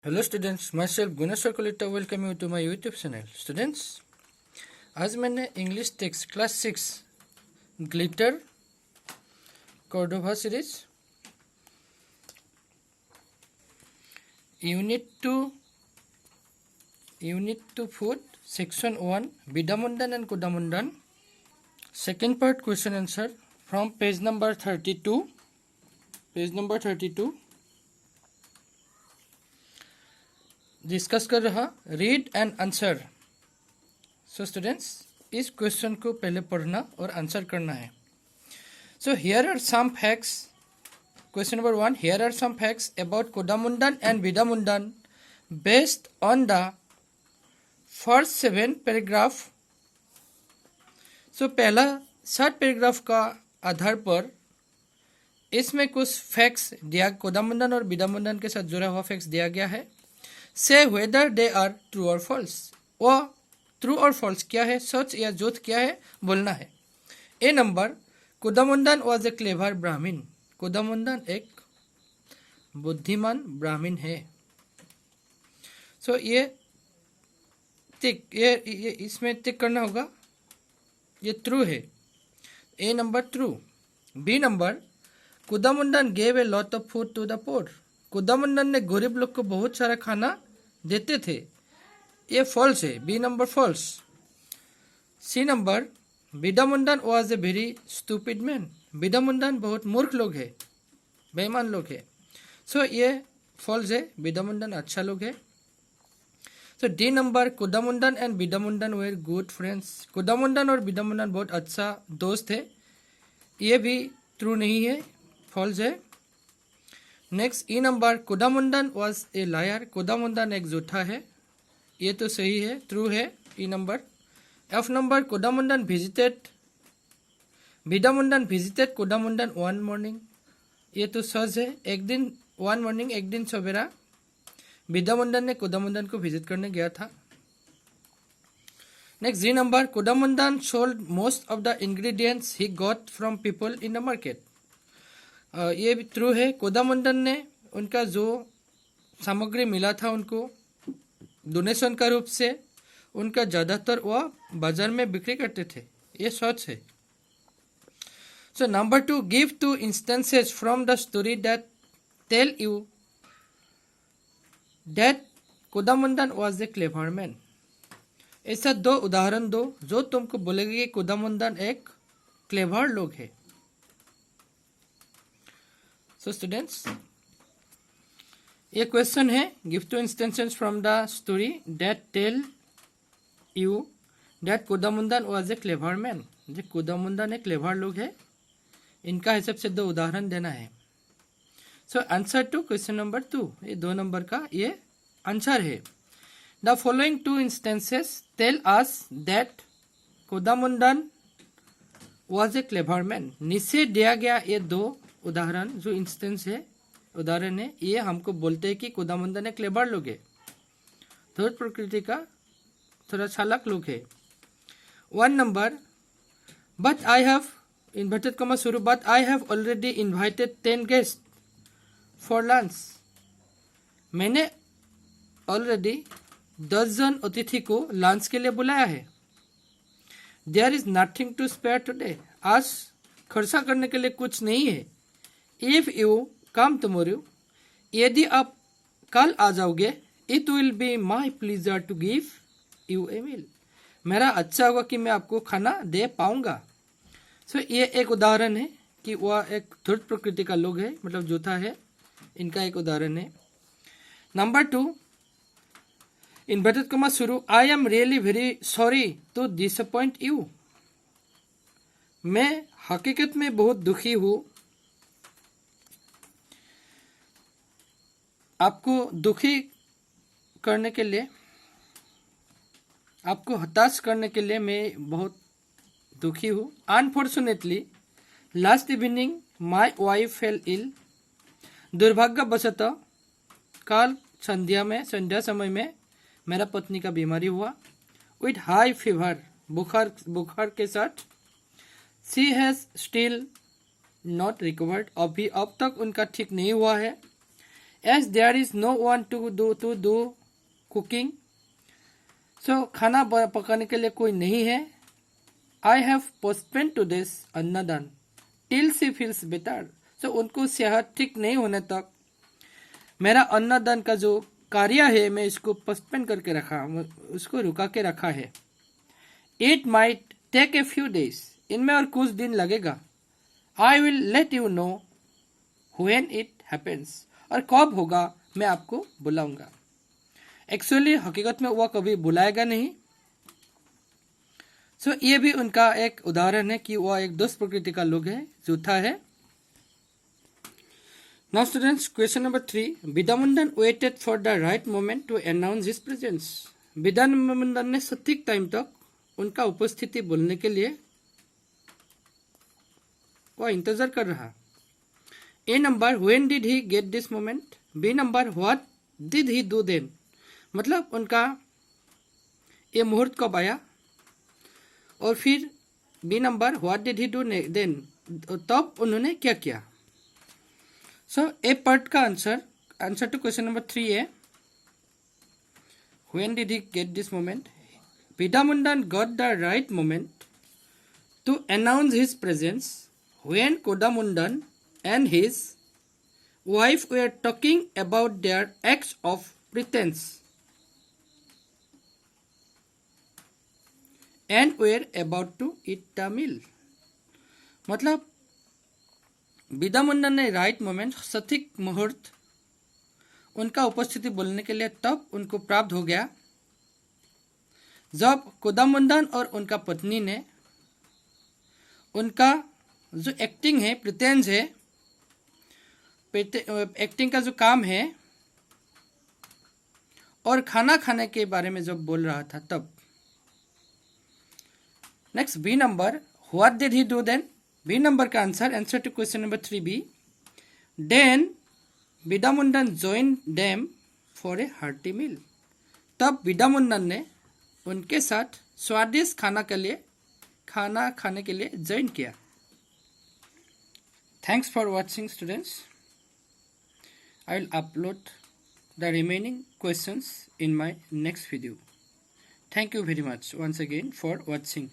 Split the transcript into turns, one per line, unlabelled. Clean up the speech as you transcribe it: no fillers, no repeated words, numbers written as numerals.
Hello students, myself Guneshwar Kolita welcome you to my YouTube channel. Students, आज मैंने English text class 6 glitter Cordova series unit 2 food section 1 Vidamundan and Kudamundan second part question answer from page number 32 discuss कर रहा read and answer. So students, इस question को पहले पढ़ना और answer करना है. So here are some facts. Question number 1, here are some facts about Kodamundan and Vidamundan based on the first 7 paragraph. So पहला 7 पैराग्राफ का आधार पर इसमें कुछ फैक्ट्स दिया, कोदामुंडन और विदामुंडन के साथ जुड़ा हुआ फैक्ट्स दिया गया है. Say whether they are true or false. वो ट्रू और फॉल्स क्या है, सच या झूठ क्या है बोलना है. A number, Kodamundan was a clever ब्राह्मण. कोदामुंडन एक बुद्धिमान ब्राह्मण है. सो ये इसमें टिक करना होगा, ये ट्रू है. A number true. B number, Kodamundan gave a lot of food to the poor. Kodamundan ने गरीब लोग को बहुत सारा खाना देते थे. ये फॉल्स है. B number false. C number, Vidamundan was a very stupid man. Vidamundan बहुत मूर्ख लोग है, बेईमान लोग है. सो ये फॉल्स है. विदामुंडन अच्छा लोग है. So D number, Kodamundan and Vidamundan were good friends. Kodamundan और विदामुंडन बहुत अच्छा दोस्त है. ये भी ट्रू नहीं है, फॉल्स है. Next, E number, Kodamundan was a liar. Kodamundan एक झूठा है. ये तो सही है, ट्रू है. E number. F number, Vidamundan visited Kodamundan one morning. ये तो सच है. एक दिन वन मॉर्निंग, एक दिन सवेरा विदामुंडन ने कोदामुंडन को विजिट करने गया था. Next, G number, Kodamundan sold most of the ingredients he got from people in the market. ये भी ट्रू है. कोदामुंडन ने उनका जो सामग्री मिला था उनको डोनेशन का रूप से, उनका ज़्यादातर वह बाजार में बिक्री करते थे. ये सच है. So number 2, give 2 instances from the story that tell you that Kodamundan was a clever man. ऐसा 2 उदाहरण दो जो तुमको बोलेगा कि कोदामुंडन एक क्लेवर लोग है. सो स्टूडेंट्स, ये क्वेश्चन है, give 2 instances from the story that tell you that Kodamundan was a clever man. जो कोदामुंडन एक क्लेवर लोग है, इनका हिसाब से 2 उदाहरण देना है. So answer to question number 2, ये 2 नंबर का ये आंसर है. The following 2 instances tell us that Kodamundan was a clever man. नीचे दिया गया ये 2 उदाहरण जो इंस्टेंस है, उदाहरण है, ये हमको बोलते हैं कि कोदामुंडन एक क्लेवर लोग है, थोड़ा प्रकृति का थोड़ा चालाक लोग है. 1 number, but I have inverted comma शुरू, but I have already invited 10 guest for lunch. मैंने ऑलरेडी 10 जन अतिथि को लंच के लिए बुलाया है. There is nothing to spare today. आज खर्चा करने के लिए कुछ नहीं है. इफ यू कम टुमारो, यदि आप कल आ जाओगे, it will be my pleasure to give you a meal. मेरा अच्छा होगा कि मैं आपको खाना दे पाऊंगा. सो ये एक उदाहरण है कि वह एक धूर्त प्रकृति का लोग है, मतलब झूठा है. इनका एक उदाहरण है. नंबर 2, इन्वर्टेड कॉमा शुरू, I am really very sorry to disappoint you. मैं हकीकत में बहुत दुखी हूँ, आपको दुखी करने के लिए, आपको हताश करने के लिए मैं बहुत दुखी हूँ. Unfortunately last evening my wife fell ill. दुर्भाग्यवशतः कल संध्या समय में मेरा पत्नी का बीमारी हुआ. विथ हाई फीवर, बुखार के साथ. She has still not recovered. अब तक उनका ठीक नहीं हुआ है. as there is no one to do cooking. So खाना पकाने के लिए कोई नहीं है. I have postponed to this अन्नदान till she feels better. So उनको सेहत ठीक नहीं होने तक मेरा अन्नदान का जो कार्य है मैं इसको पोस्टपोन करके रखा, उसको रुका के रखा है. It might take a few days. इनमें और कुछ दिन लगेगा. I will let you know when it happens. और कब होगा मैं आपको बुलाऊंगा. एक्चुअली हकीकत में वह कभी बुलाएगा नहीं. सो ये भी उनका एक उदाहरण है कि वह एक दुष्ट प्रकृति का लोग है, झूठा है. Now students, question number 3. विद्यामुंदन waited for the right moment to announce his presence. विद्यामुंदन ने सटीक टाइम तक उनका उपस्थिति बोलने के लिए वह इंतजार कर रहा. A number, when did he get this moment? B number, what did he do then? मतलब उनका ये मुहूर्त कब आया. और फिर B number, what did he do then, तब उन्होंने क्या किया. सो ए पार्ट का आंसर टू क्वेश्चन नंबर 3 है when did he get this moment. Vidyamundan got the right moment to announce his presence when Kodamundan and his wife were talking about their acts of pretence and were about to eat the meal. मतलब विद्यामुंदन ने right moment, सटीक मुहूर्त उनका उपस्थिति बोलने के लिए तब उनको प्राप्त हो गया जब कोदामुंदन और उनका पत्नी ने उनका जो एक्टिंग है, प्रिटेंस है, एक्टिंग का जो काम है और खाना खाने के बारे में जब बोल रहा था तब. Next B number, what did he do then. B number का answer to question number 3B. Then Vidyamundan join them for a hearty meal. तब विद्यामुंदन ने उनके साथ स्वादिष्ट खाना खाने के लिए ज्वाइन किया. Thanks for watching students. I will upload the remaining questions in my next video. Thank you very much once again for watching.